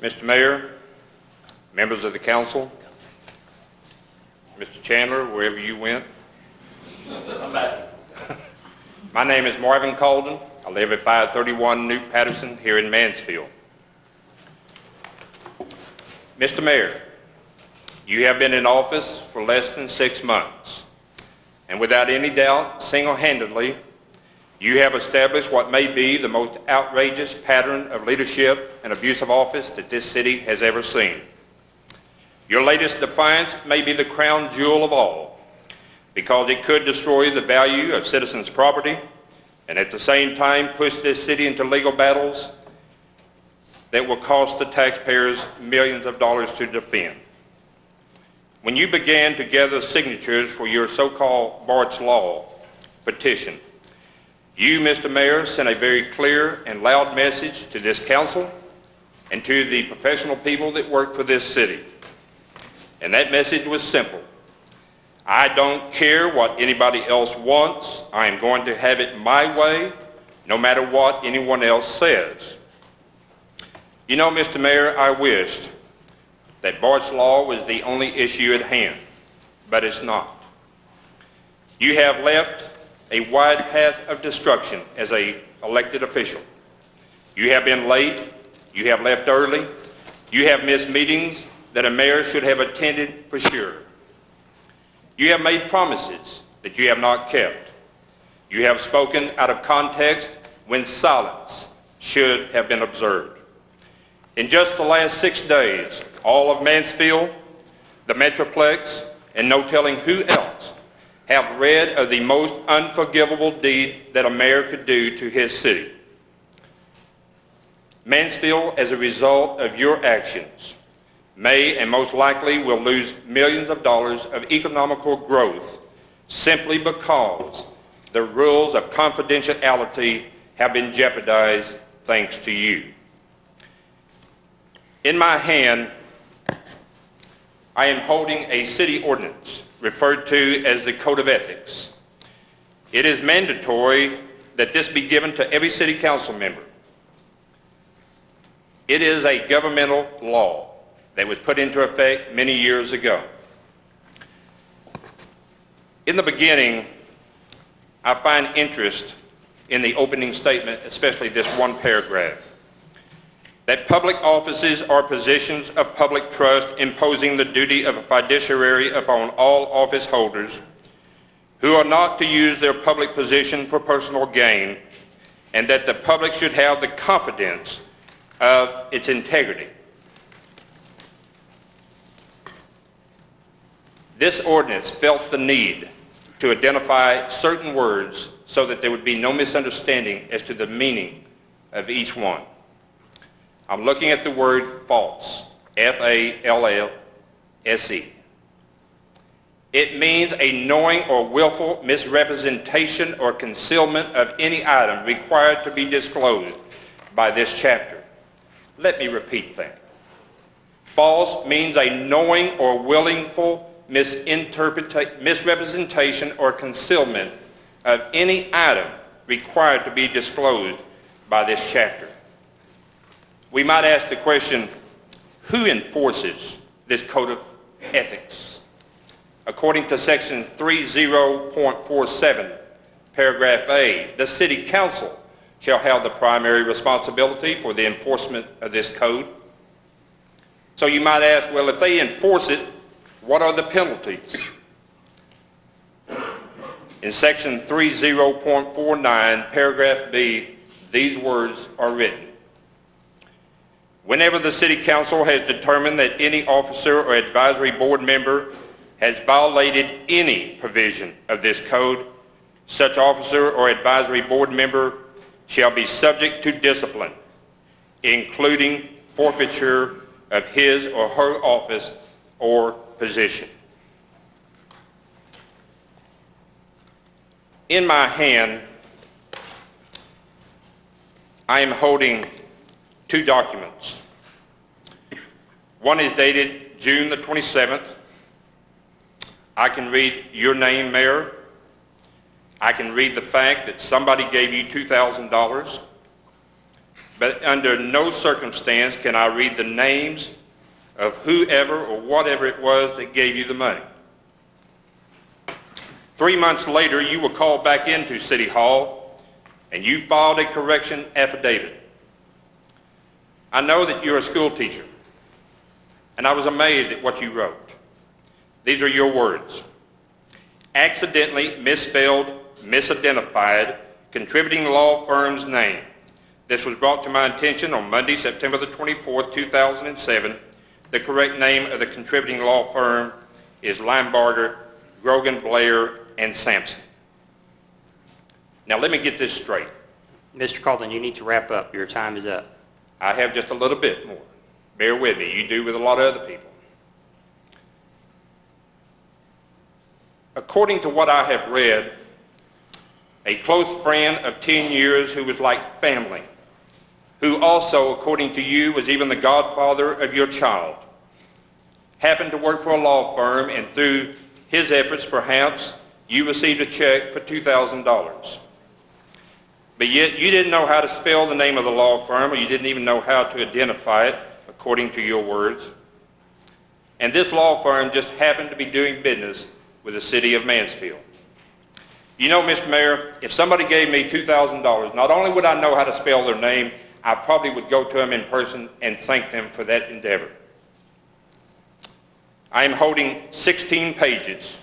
Mr. Mayor, members of the council, Mr. Chandler, wherever you went. I'm back. My name is Marvin Colden. I live at 531 Newt Patterson here in Mansfield. Mr. Mayor, you have been in office for less than 6 months, and without any doubt, single-handedly, you have established what may be the most outrageous pattern of leadership and abuse of office that this city has ever seen. Your latest defiance may be the crown jewel of all, because it could destroy the value of citizens' property and at the same time push this city into legal battles that will cost the taxpayers millions of dollars to defend. When you began to gather signatures for your so-called Bart's Law petition, you, Mr. Mayor, sent a very clear and loud message to this council and to the professional people that work for this city. And that message was simple. I don't care what anybody else wants. I am going to have it my way, no matter what anyone else says. You know, Mr. Mayor, I wished that Bart's Law was the only issue at hand, but it's not. You have left a wide path of destruction as an elected official. You have been late. You have left early. You have missed meetings that a mayor should have attended for sure. You have made promises that you have not kept. You have spoken out of context when silence should have been observed. In just the last 6 days, all of Mansfield, the Metroplex, and no telling who else have read of the most unforgivable deed that a mayor could do to his city. Mansfield, as a result of your actions, may and most likely will lose millions of dollars of economical growth simply because the rules of confidentiality have been jeopardized thanks to you. In my hand, I am holding a city ordinance referred to as the Code of Ethics. It is mandatory that this be given to every city council member. It is a governmental law that was put into effect many years ago. In the beginning, I find interest in the opening statement, especially this one paragraph, that public offices are positions of public trust imposing the duty of a fiduciary upon all office holders who are not to use their public position for personal gain, and that the public should have the confidence of its integrity. This ordinance felt the need to identify certain words so that there would be no misunderstanding as to the meaning of each one. I'm looking at the word false, F-A-L-L-S-E. It means a knowing or willful misrepresentation or concealment of any item required to be disclosed by this chapter. Let me repeat that. False means a knowing or willful misrepresentation or concealment of any item required to be disclosed by this chapter. We might ask the question, who enforces this code of ethics? According to section 30.47, paragraph A, the city council shall have the primary responsibility for the enforcement of this code. So you might ask, well, if they enforce it, what are the penalties? In section 30.49, paragraph B, these words are written. Whenever the city council has determined that any officer or advisory board member has violated any provision of this code, such officer or advisory board member shall be subject to discipline, including forfeiture of his or her office or position. In my hand, I am holding 2 documents. One is dated June the 27th. I can read your name, Mayor. I can read the fact that somebody gave you $2,000. but under no circumstance can I read the names of whoever or whatever it was that gave you the money. 3 months later, you were called back into City Hall and you filed a correction affidavit. I know that you're a school teacher, and I was amazed at what you wrote. These are your words: accidentally misspelled, misidentified, contributing law firm's name. This was brought to my attention on Monday, September the 24th, 2007. The correct name of the contributing law firm is Linebarger, Grogan, Blair, and Sampson. Now let me get this straight. Mr. Calden, you need to wrap up. Your time is up. I have just a little bit more. Bear with me. You do with a lot of other people. According to what I have read, a close friend of 10 years who was like family, who also, according to you, was even the godfather of your child, happened to work for a law firm, and through his efforts, perhaps, you received a check for $2,000. But yet you didn't know how to spell the name of the law firm, or you didn't even know how to identify it, according to your words. And this law firm just happened to be doing business with the city of Mansfield. You know, Mr. Mayor, if somebody gave me $2,000, not only would I know how to spell their name, I probably would go to them in person and thank them for that endeavor. I am holding 16 pages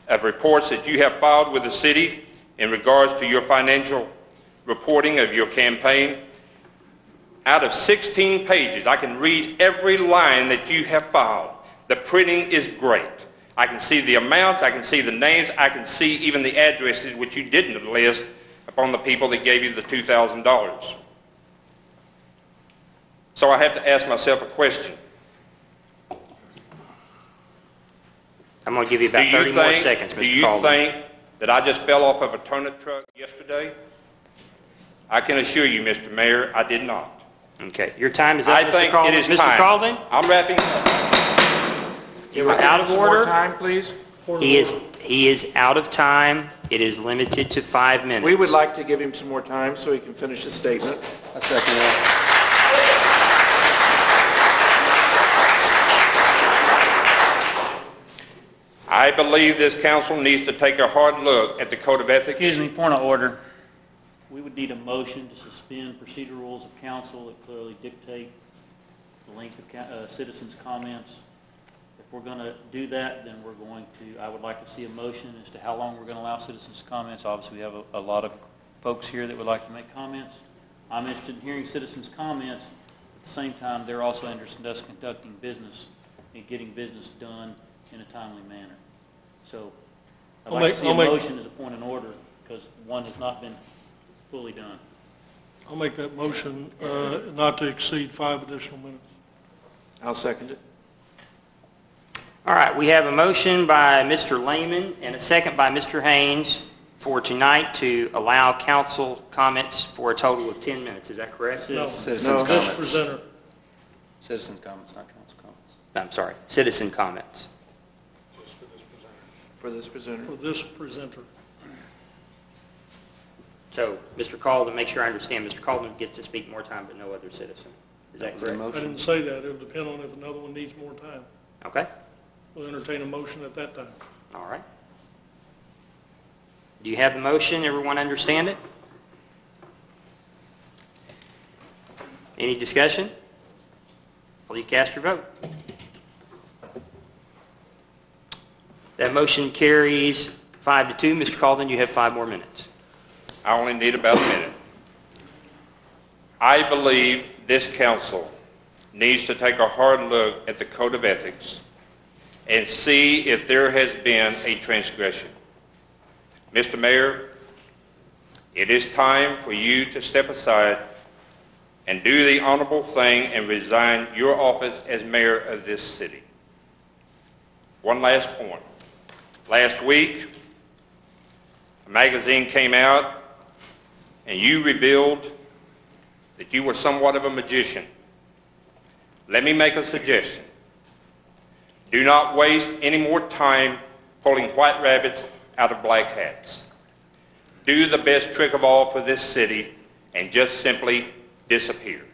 of reports that you have filed with the city in regards to your financial reporting of your campaign. Out of 16 pages, I can read every line that you have filed. The printing is great. I can see the amounts, I can see the names, I can see even the addresses, which you didn't list upon the people that gave you the $2,000. So I have to ask myself a question. I'm going to give you about 30 more seconds, Mr. Calden. Do you think that I just fell off of a turnip truck yesterday? I can assure you, Mr. Mayor, I did not. Okay, your time is up, I Mr. think Calden. it is Mr. time. Calden, I'm wrapping up. you are out of Some more order. time, please. He is out of time. It is limited to 5 minutes. We would like to give him some more time so he can finish his statement. I second that. I believe this council needs to take a hard look at the Code of Ethics. Excuse me, point of order. We would need a motion to suspend procedural rules of council that clearly dictate the length of citizens' comments. If we're going to do that, then we're going to, I would like to see a motion as to how long we're going to allow citizens' comments. Obviously, we have a lot of folks here that would like to make comments. I'm interested in hearing citizens' comments. At the same time, they're also interested in us conducting business and getting business done in a timely manner. So I'd like to see a motion as a point in order, because one has not been fully done. I'll make that motion not to exceed 5 additional minutes. I'll second it. All right, we have a motion by Mr. Lehman and a second by Mr. Haynes for tonight to allow council comments for a total of 10 minutes. Is that correct? No, Citizens' this comments. presenter. Citizens' comments, not council comments. I'm sorry, citizen comments. Just for this presenter. For this presenter. For this presenter. So, Mr. Calden, make sure I understand, Mr. Calden gets to speak more time, but no other citizen. Is that was the correct? I motion. didn't say that. It'll depend on if another one needs more time. Okay, We'll entertain a motion at that time. all right. Do you have the motion? Everyone understand it? Any discussion? Please cast your vote. That motion carries 5-2. Mr. Calden, you have 5 more minutes. I only need about a minute. I believe this council needs to take a hard look at the Code of Ethics and see if there has been a transgression. Mr. Mayor, it is time for you to step aside and do the honorable thing and resign your office as mayor of this city. One last point. Last week, a magazine came out and you revealed that you were somewhat of a magician. Let me make a suggestion. Do not waste any more time pulling white rabbits out of black hats. Do the best trick of all for this city and just simply disappear.